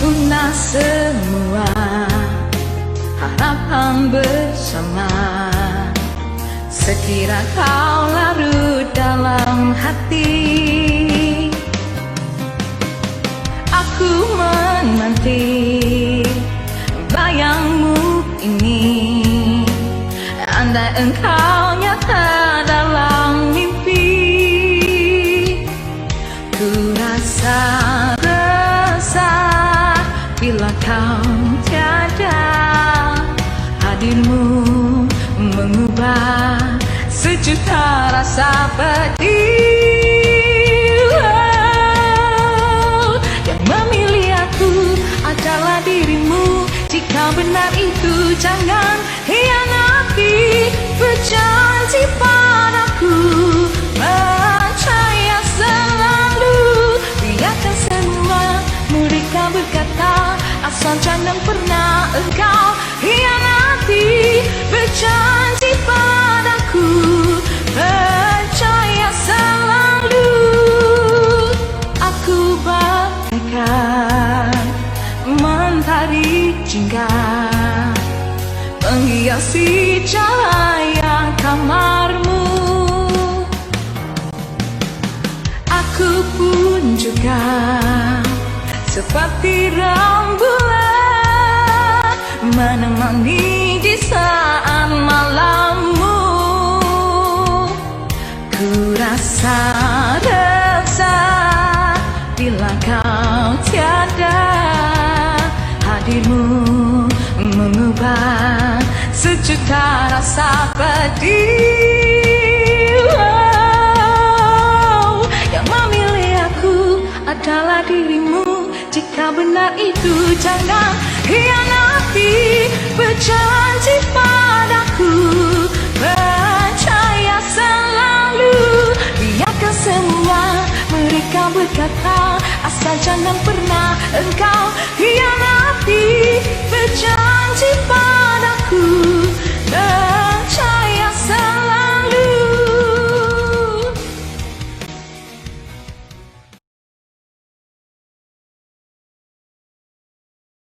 punah semua harapan bersama. Sekira kau larut dalam hati, aku menanti bayangmu ini. Andai engkau nyata dalam mimpi, ku rasa resah bila kau tiada. Hadirmu mengubah sejuta rasa pedih. Yang memilih aku adalah dirimu. Jika benar itu, jangan hianati. Berjanji padaku, percaya selalu. Biarkan semua mereka berkata, asal jangan pernah engkau hianati. Berjanji padaku, percaya selalu. Aku bagaikan mentari jingga, menghiasi cahaya kamarmu. Aku pun juga seperti rembulan, menemani di saat malammu. Ku rasa resah bila kau tiada. Hadirmu mengubah sejuta rasa pedih. Yang memilih aku adalah dirimu. Jika benar itu, jangan hianati. Berjanji padaku, percaya selalu. Biarkan semua mereka berkata, asal jangan pernah engkau hianati. Berjanji padaku.